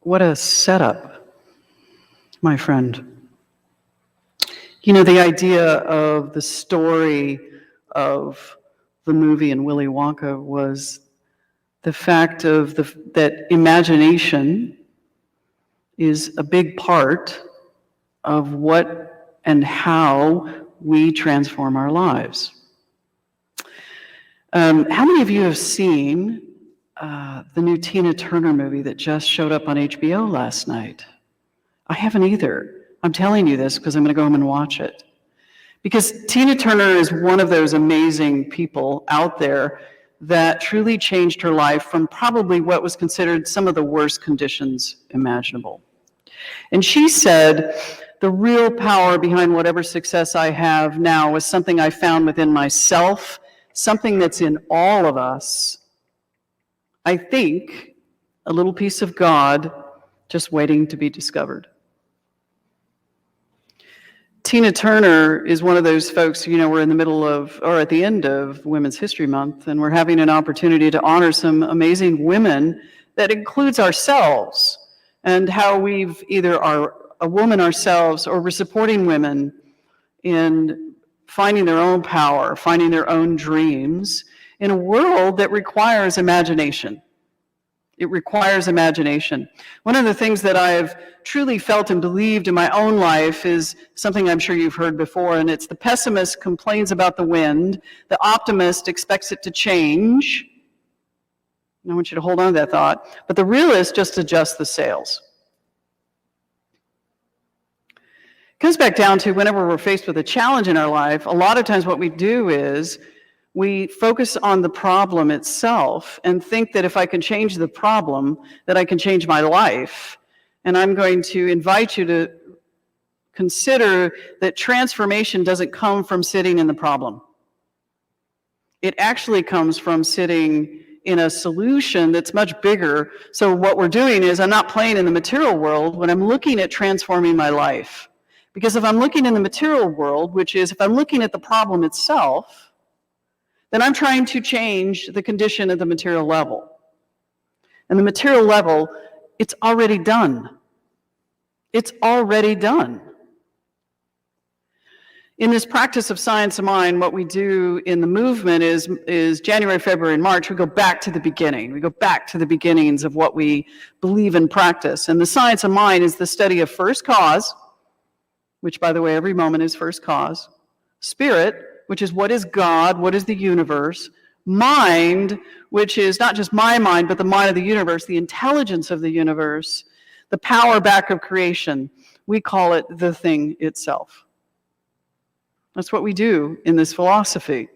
What a setup, my friend. You know, the idea of the story of the movie in Willy Wonka was the fact of that imagination is a big part of what and how we transform our lives. How many of you have seen the new Tina Turner movie that just showed up on HBO last night? I haven't either. I'm telling you this because I'm going to go home and watch it. Because Tina Turner is one of those amazing people out there that truly changed her life from probably what was considered some of the worst conditions imaginable. And she said, the real power behind whatever success I have now is something I found within myself, something that's in all of us. I think a little piece of God just waiting to be discovered. Tina Turner is one of those folks, you know, we're in the middle of, or at the end of Women's History Month, and we're having an opportunity to honor some amazing women that includes ourselves, and how we've either are a woman ourselves or we're supporting women in finding their own power, finding their own dreams in a world that requires imagination. It requires imagination. One of the things that I've truly felt and believed in my own life is something I'm sure you've heard before, and it's the pessimist complains about the wind, the optimist expects it to change. I want you to hold on to that thought, but the realist just adjusts the sails. It comes back down to whenever we're faced with a challenge in our life, a lot of times what we do is we focus on the problem itself and think that if I can change the problem, that I can change my life. And I'm going to invite you to consider that transformation doesn't come from sitting in the problem. It actually comes from sitting in a solution that's much bigger. So what we're doing is I'm not playing in the material world when I'm looking at transforming my life. Because if I'm looking in the material world, which is if I'm looking at the problem itself, then I'm trying to change the condition at the material level. And the material level, it's already done. It's already done. In this practice of science of mind, what we do in the movement is January, February, and March, we go back to the beginning. We go back to the beginnings of what we believe and practice. And the science of mind is the study of first cause, which, by the way, every moment is first cause. Spirit, which is what is God, what is the universe. Mind, which is not just my mind, but the mind of the universe, the intelligence of the universe, the power back of creation. We call it the thing itself. That's what we do in this philosophy.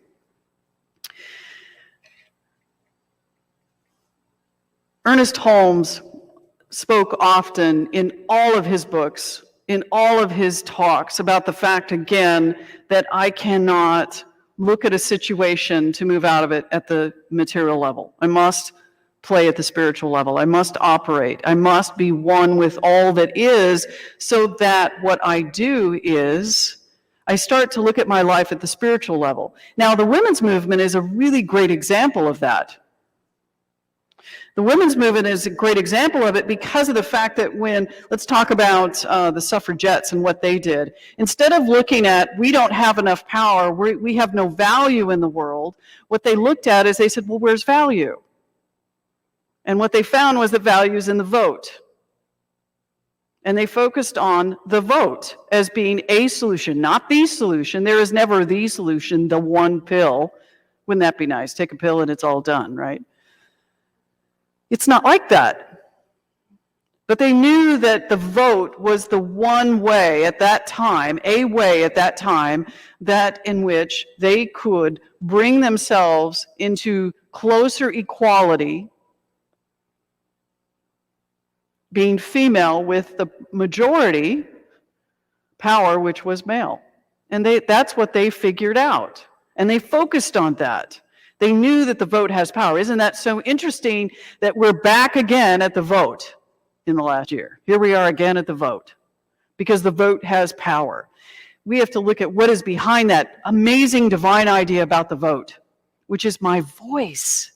Ernest Holmes spoke often in all of his books, in all of his talks, about the fact, again, that I cannot look at a situation to move out of it at the material level. I must play at the spiritual level. I must operate. I must be one with all that is, so that what I do is I start to look at my life at the spiritual level. Now, the women's movement is a really great example of that. The women's movement is a great example of it because of the fact that let's talk about the suffragettes and what they did. Instead of looking at, we don't have enough power, we have no value in the world, what they looked at is they said, well, where's value? And what they found was that value is in the vote. And they focused on the vote as being a solution, not the solution. There is never the solution, the one pill. Wouldn't that be nice? Take a pill and it's all done, right? It's not like that. But they knew that the vote was the one way at that time, a way at that time, that in which they could bring themselves into closer equality, being female with the majority power, which was male. And that's what they figured out. And they focused on that. They knew that the vote has power. Isn't that so interesting that we're back again at the vote in the last year? Here we are again at the vote, because the vote has power. We have to look at what is behind that amazing divine idea about the vote. which is my voice.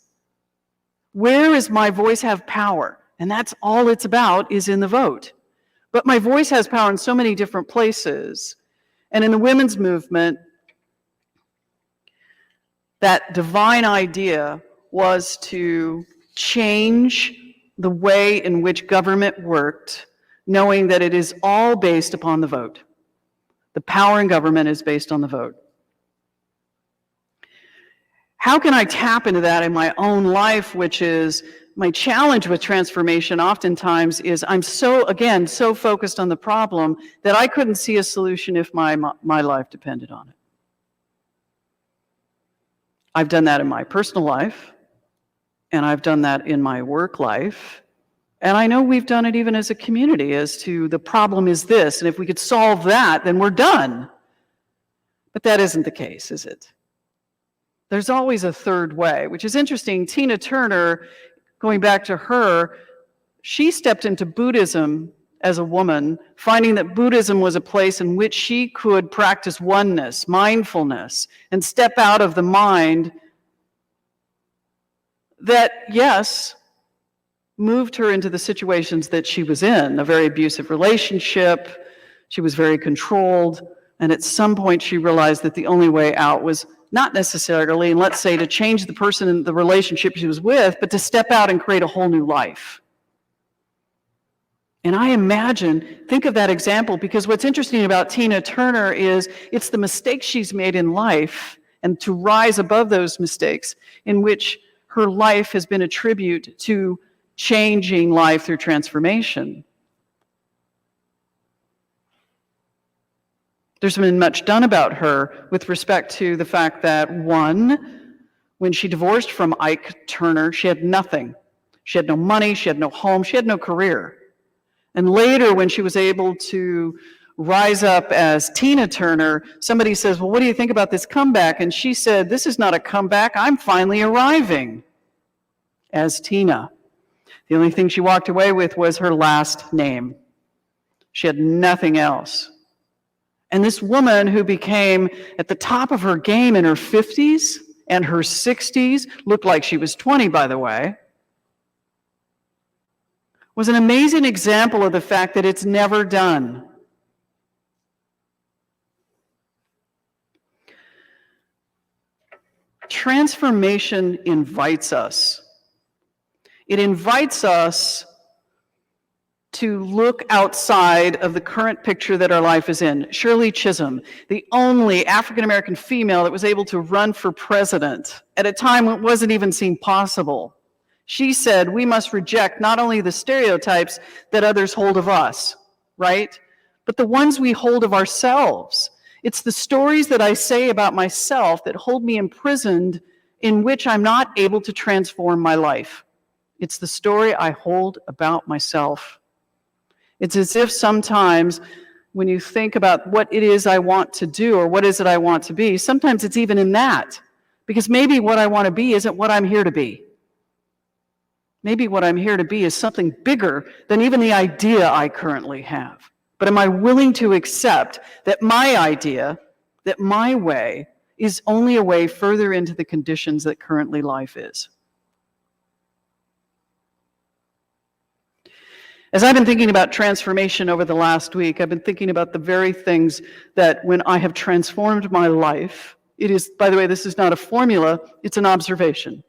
Where does my voice have power? And that's all it's about, is in the vote. But my voice has power in so many different places. And in the women's movement, that divine idea was to change the way in which government worked, knowing that it is all based upon the vote. The power in government is based on the vote. How can I tap into that in my own life, which is my challenge with transformation oftentimes is I'm so focused on the problem that I couldn't see a solution if my life depended on it. I've done that in my personal life, and I've done that in my work life, and I know we've done it even as a community as to the problem is this, and if we could solve that, then we're done. But that isn't the case, is it? There's always a third way, which is interesting. Tina Turner, going back to her, she stepped into Buddhism as a woman, finding that Buddhism was a place in which she could practice oneness, mindfulness, and step out of the mind that, yes, moved her into the situations that she was in, a very abusive relationship. She was very controlled, and at some point she realized that the only way out was not necessarily, and let's say, to change the person in the relationship she was with, but to step out and create a whole new life. And I imagine, think of that example, because what's interesting about Tina Turner is it's the mistakes she's made in life, and to rise above those mistakes, in which her life has been a tribute to changing life through transformation. There's been much done about her with respect to the fact that, one, when she divorced from Ike Turner, she had nothing. She had no money, she had no home, she had no career. And later, when she was able to rise up as Tina Turner, somebody says, well, what do you think about this comeback? And she said, this is not a comeback, I'm finally arriving as Tina. The only thing she walked away with was her last name. She had nothing else. And this woman who became at the top of her game in her 50s and her 60s, looked like she was 20, by the way, was an amazing example of the fact that it's never done. Transformation invites us. It invites us to look outside of the current picture that our life is in. Shirley Chisholm, the only African-American female that was able to run for president at a time when it wasn't even seen possible. She said, we must reject not only the stereotypes that others hold of us, right? But the ones we hold of ourselves. It's the stories that I say about myself that hold me imprisoned, in which I'm not able to transform my life. It's the story I hold about myself. It's as if sometimes when you think about what it is I want to do or what is it I want to be, sometimes it's even in that. Because maybe what I want to be isn't what I'm here to be. Maybe what I'm here to be is something bigger than even the idea I currently have. But am I willing to accept that my idea, that my way, is only a way further into the conditions that currently life is? As I've been thinking about transformation over the last week, I've been thinking about the very things that when I have transformed my life, it is, by the way, this is not a formula, it's an observation.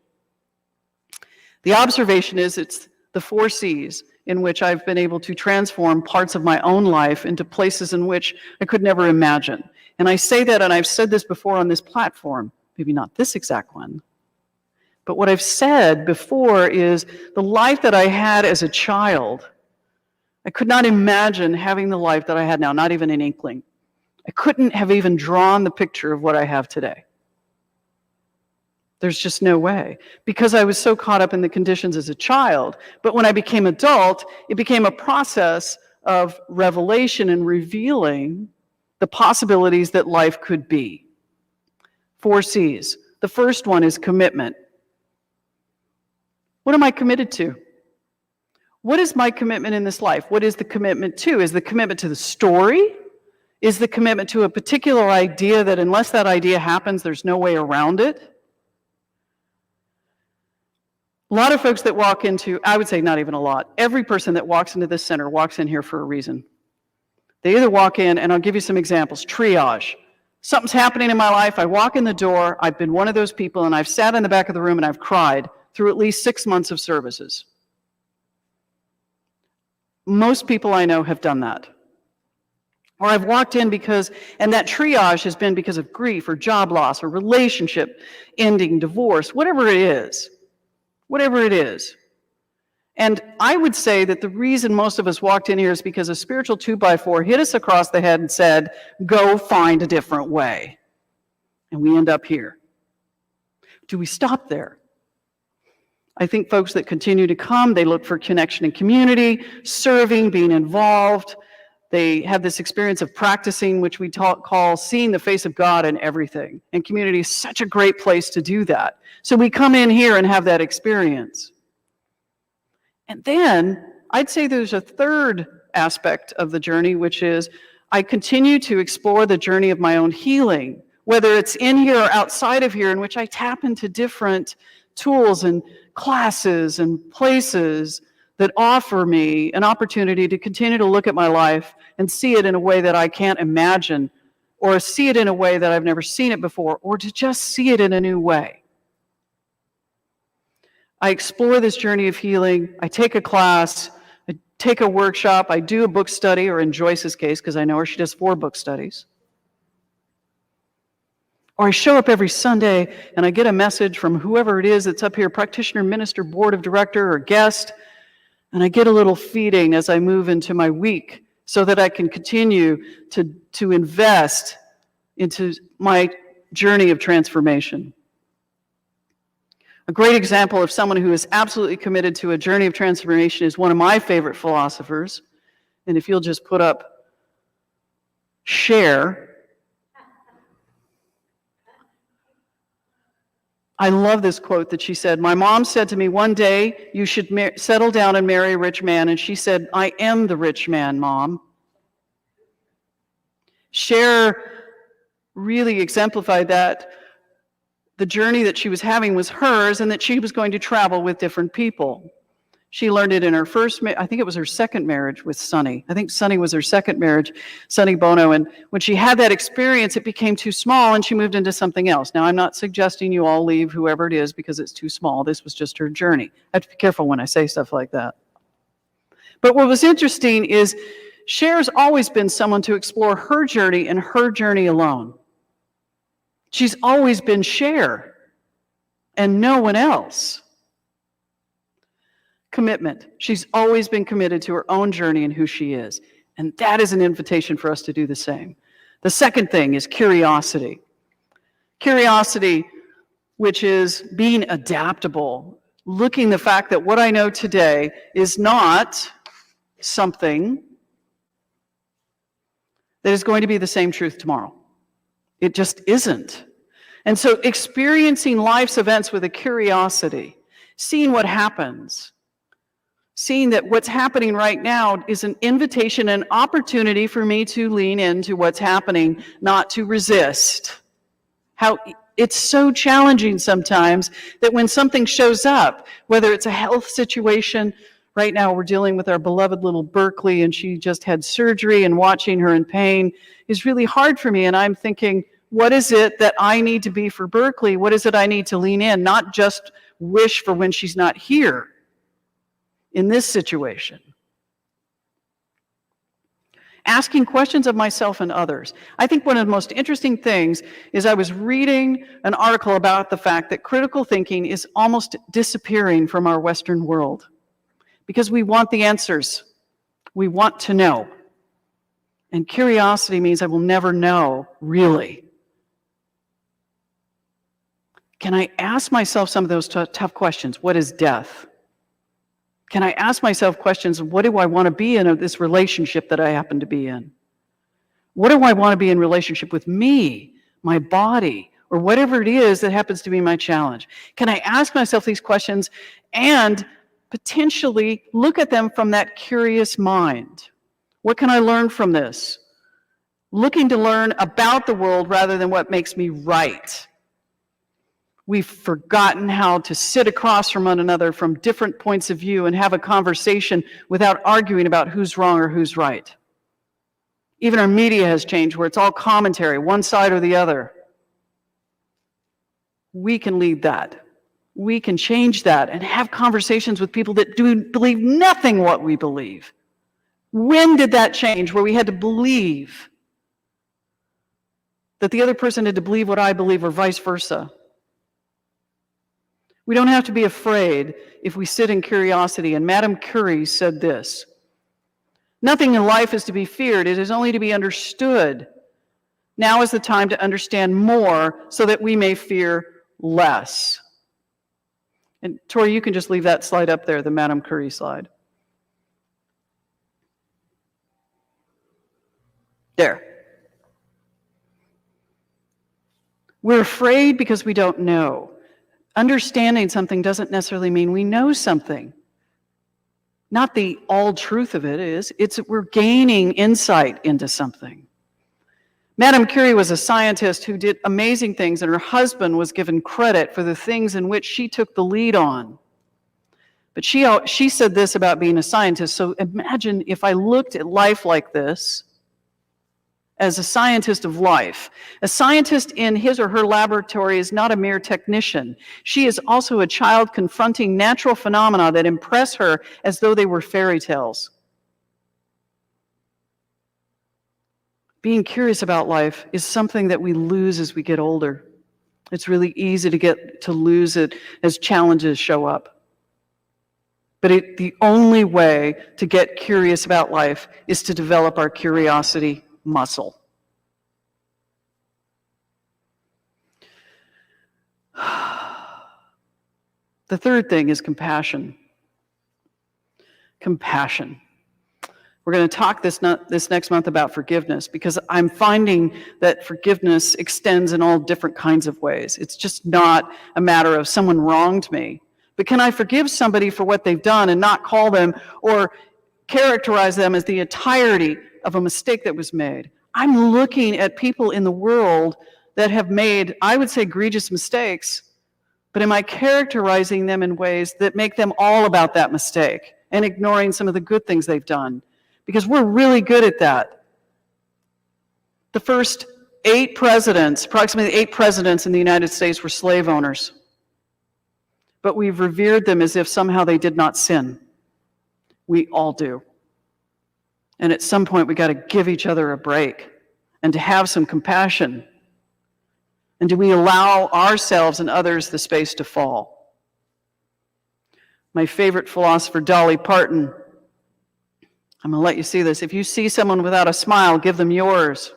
The observation is it's the 4 C's in which I've been able to transform parts of my own life into places in which I could never imagine. And I say that, and I've said this before on this platform, maybe not this exact one, but what I've said before is the life that I had as a child, I could not imagine having the life that I had now, not even an inkling. I couldn't have even drawn the picture of what I have today. There's just no way, because I was so caught up in the conditions as a child. But when I became adult, it became a process of revelation and revealing the possibilities that life could be. 4 C's. The first one is commitment. What am I committed to? What is my commitment in this life? What is the commitment to? Is the commitment to the story? Is the commitment to a particular idea that unless that idea happens, there's no way around it? A lot of folks that walk into, I would say not even a lot, every person that walks into this center walks in here for a reason. They either walk in, and I'll give you some examples, triage. Something's happening in my life, I walk in the door, I've been one of those people, and I've sat in the back of the room and I've cried through at least 6 months of services. Most people I know have done that. Or I've walked in because, and that triage has been because of grief or job loss or relationship ending, divorce, whatever it is. Whatever it is. And I would say that the reason most of us walked in here is because a spiritual 2x4 hit us across the head and said, go find a different way. And we end up here. Do we stop there? I think folks that continue to come, they look for connection and community, serving, being involved. They have this experience of practicing, which we call seeing the face of God in everything. And community is such a great place to do that. So we come in here and have that experience. And then I'd say there's a third aspect of the journey, which is I continue to explore the journey of my own healing, whether it's in here or outside of here, in which I tap into different tools and classes and places that offer me an opportunity to continue to look at my life and see it in a way that I can't imagine, or see it in a way that I've never seen it before, or to just see it in a new way. I explore this journey of healing. I take a class, I take a workshop, I do a book study, or in Joyce's case, because I know her, she does 4 book studies. Or I show up every Sunday and I get a message from whoever it is that's up here, practitioner, minister, board of director, or guest, and I get a little feeding as I move into my week so that I can continue to invest into my journey of transformation. A great example of someone who is absolutely committed to a journey of transformation is one of my favorite philosophers. And if you'll just put up Cher. I love this quote that she said. My mom said to me one day, you should settle down and marry a rich man. And she said, I am the rich man, Mom. Cher really exemplified that. The journey that she was having was hers, and that she was going to travel with different people. She learned it in her first, I think it was her second marriage with Sonny. I think Sonny was her second marriage, Sonny Bono. And when she had that experience, it became too small and she moved into something else. Now, I'm not suggesting you all leave whoever it is because it's too small. This was just her journey. I have to be careful when I say stuff like that. But what was interesting is Cher's always been someone to explore her journey and her journey alone. She's always been Cher and no one else. Commitment. She's always been committed to her own journey and who she is. And that is an invitation for us to do the same. The second thing is curiosity. Curiosity, which is being adaptable, looking the fact that what I know today is not something that is going to be the same truth tomorrow. It just isn't. And so experiencing life's events with a curiosity, seeing what happens, seeing that what's happening right now is an invitation, an opportunity for me to lean into what's happening, not to resist. How it's so challenging sometimes that when something shows up, whether it's a health situation, right now we're dealing with our beloved little Berkeley, and she just had surgery, and watching her in pain is really hard for me. And I'm thinking, what is it that I need to be for Berkeley? What is it I need to lean in, not just wish for when she's not here in this situation? Asking questions of myself and others. I think one of the most interesting things is I was reading an article about the fact that critical thinking is almost disappearing from our Western world because we want the answers. We want to know. And curiosity means I will never know, really. Can I ask myself some of those tough questions? What is death? Can I ask myself questions of what do I want to be in this relationship that I happen to be in? What do I want to be in relationship with me, my body, or whatever it is that happens to be my challenge? Can I ask myself these questions and potentially look at them from that curious mind? What can I learn from this? Looking to learn about the world rather than what makes me right. We've forgotten how to sit across from one another from different points of view and have a conversation without arguing about who's wrong or who's right. Even our media has changed where it's all commentary, one side or the other. We can lead that. We can change that and have conversations with people that do believe nothing what we believe. When did that change where we had to believe that the other person had to believe what I believe or vice versa? We don't have to be afraid if we sit in curiosity. And Madame Curie said this: "Nothing in life is to be feared, it is only to be understood. Now is the time to understand more so that we may fear less." And Tori, you can just leave that slide up there, the Madame Curie slide. There. We're afraid because we don't know. Understanding something doesn't necessarily mean we know something. Not the all truth of it is, it's that we're gaining insight into something. Madame Curie was a scientist who did amazing things, and her husband was given credit for the things in which she took the lead on. But she said this about being a scientist. So imagine if I looked at life like this, as a scientist of life. A scientist in his or her laboratory is not a mere technician. She is also a child confronting natural phenomena that impress her as though they were fairy tales. Being curious about life is something that we lose as we get older. It's really easy to lose it as challenges show up. But the only way to get curious about life is to develop our curiosity muscle. The third thing is compassion. Compassion. We're going to talk this next month about forgiveness, because I'm finding that forgiveness extends in all different kinds of ways. It's just not a matter of someone wronged me. But can I forgive somebody for what they've done and not call them or characterize them as the entirety of a mistake that was made? I'm looking at people in the world that have made, I would say, egregious mistakes, but am I characterizing them in ways that make them all about that mistake and ignoring some of the good things they've done? Because we're really good at that. The first approximately 8 presidents in the United States were slave owners. But we've revered them as if somehow they did not sin. We all do. And at some point, we got to give each other a break and to have some compassion. And do we allow ourselves and others the space to fall? My favorite philosopher, Dolly Parton, I'm going to let you see this. If you see someone without a smile, give them yours.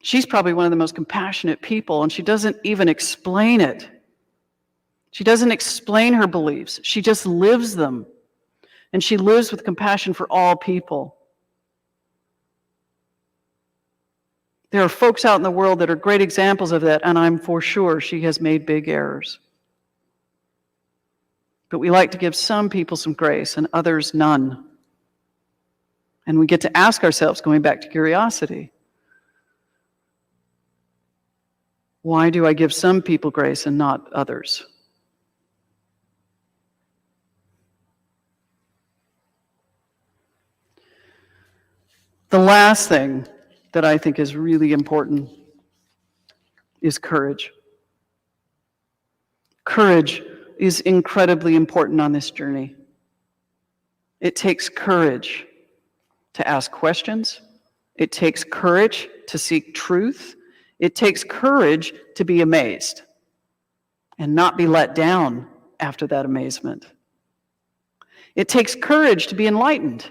She's probably one of the most compassionate people, and she doesn't even explain it. She doesn't explain her beliefs. She just lives them. And she lives with compassion for all people. There are folks out in the world that are great examples of that, and I'm for sure she has made big errors. But we like to give some people some grace and others none. And we get to ask ourselves, going back to curiosity, why do I give some people grace and not others? The last thing that I think is really important is courage. Courage is incredibly important on this journey. It takes courage to ask questions. It takes courage to seek truth. It takes courage to be amazed and not be let down after that amazement. It takes courage to be enlightened.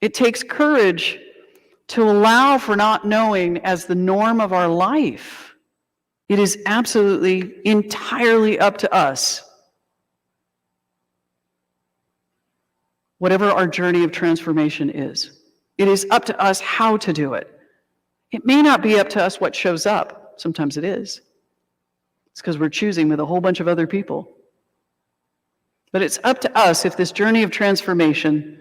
It takes courage to allow for not knowing as the norm of our life. It is absolutely entirely up to us. Whatever our journey of transformation is, it is up to us how to do it. It may not be up to us what shows up. Sometimes it is. It's because we're choosing with a whole bunch of other people. But it's up to us if this journey of transformation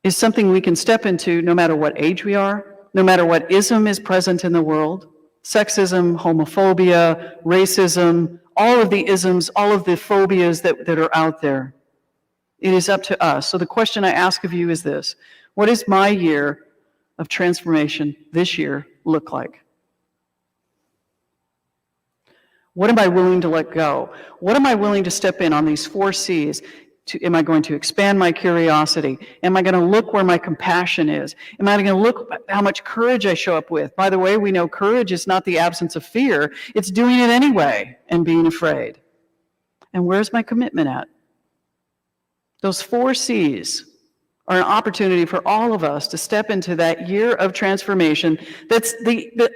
is something we can step into no matter what age we are, no matter what ism is present in the world, sexism, homophobia, racism, all of the isms, all of the phobias that are out there. It is up to us. So the question I ask of you is this: what does my year of transformation this year look like? What am I willing to let go? What am I willing to step in on these 4 C's? Am I going to expand my curiosity? Am I going to look where my compassion is? Am I going to look at how much courage I show up with? By the way, we know courage is not the absence of fear. It's doing it anyway and being afraid. And where's my commitment at? Those 4 C's are an opportunity for all of us to step into that year of transformation that's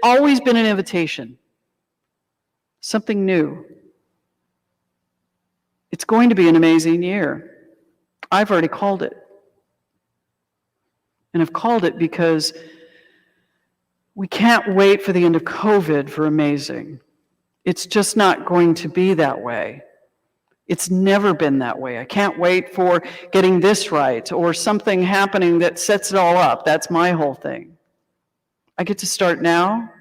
always been an invitation. Something new. It's going to be an amazing year. I've already called it. And I've called it because we can't wait for the end of COVID for amazing. It's just not going to be that way. It's never been that way. I can't wait for getting this right or something happening that sets it all up. That's my whole thing. I get to start now.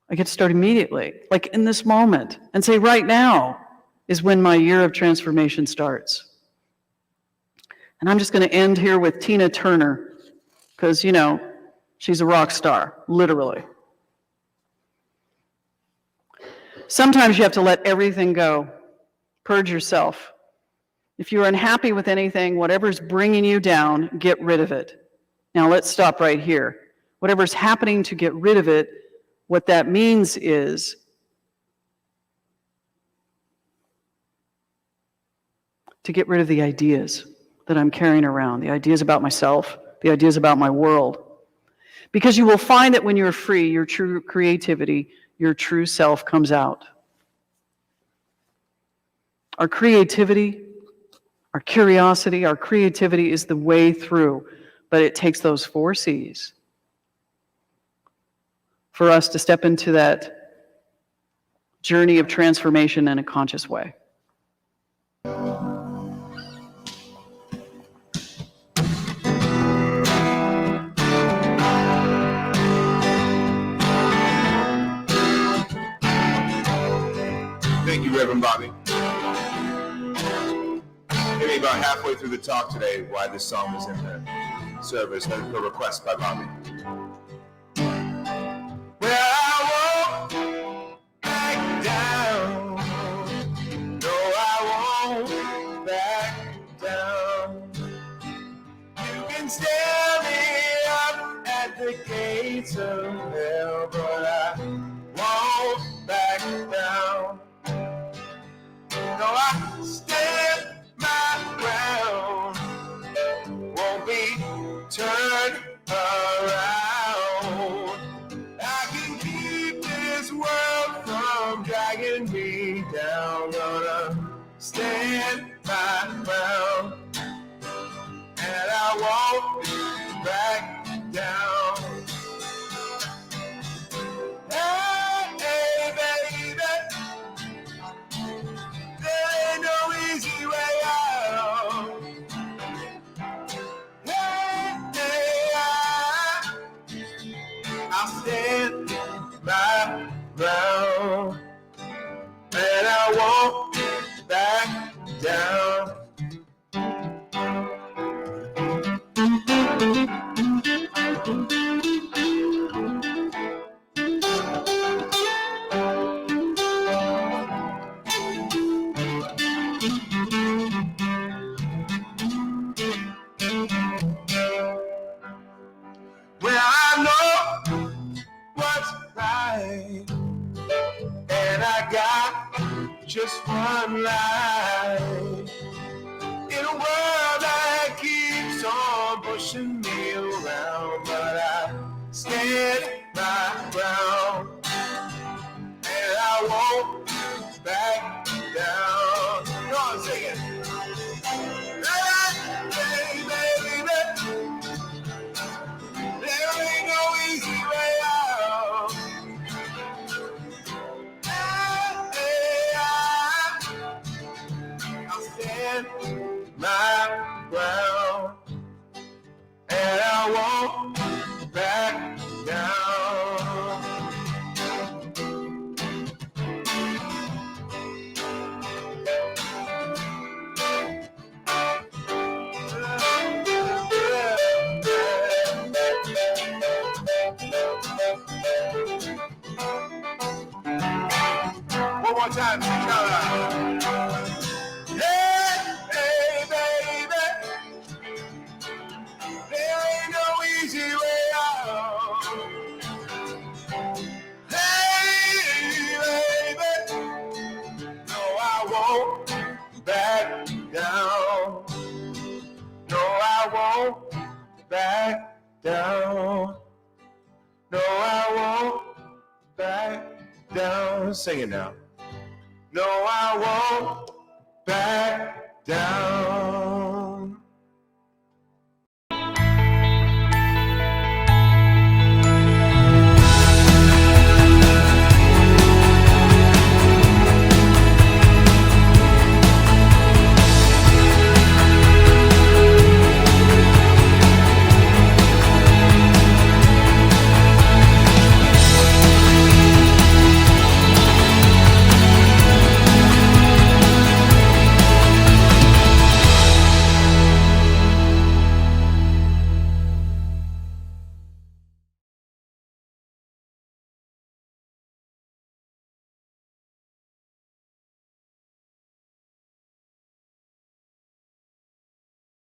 I get to start immediately, like in this moment, and say right now is when my year of transformation starts. And I'm just going to end here with Tina Turner, because, you know, she's a rock star, literally. Sometimes you have to let everything go. Purge yourself. If you're unhappy with anything, whatever's bringing you down, get rid of it. Now let's stop right here. Whatever's happening to get rid of it, what that means is to get rid of the ideas that I'm carrying around, the ideas about myself, the ideas about my world. Because you will find that when you're free, your true creativity, your true self comes out. Our creativity, our curiosity, our creativity is the way through, but it takes those 4 C's for us to step into that journey of transformation in a conscious way. Thank you, Reverend Bobby. Maybe about halfway through the talk today, why this song is in the service, a request by Bobby. Well, I won't back down. No, I won't back down. You can stand me up at the gates of hell, but I won't back down. No, I stand my ground, won't be turned around. I can keep this world from dragging me down. Gonna stand my ground, and I won't back down. Hey, baby, there ain't no easy way out. I'll stand my ground, and I won't back down. Well, I know what's right, and I got just one life. In a world that keeps on pushing me around, but I stand my ground, and I won't back down. Come on, sing it. Hey, baby, there ain't no easy way out. I'll stand my ground, and I won't back more time, sing it out loud. Hey, hey, baby, there ain't no easy way out. Hey, baby, no, I won't back down. No, I won't back down. No, I won't back down. Sing it now. No, I won't back down.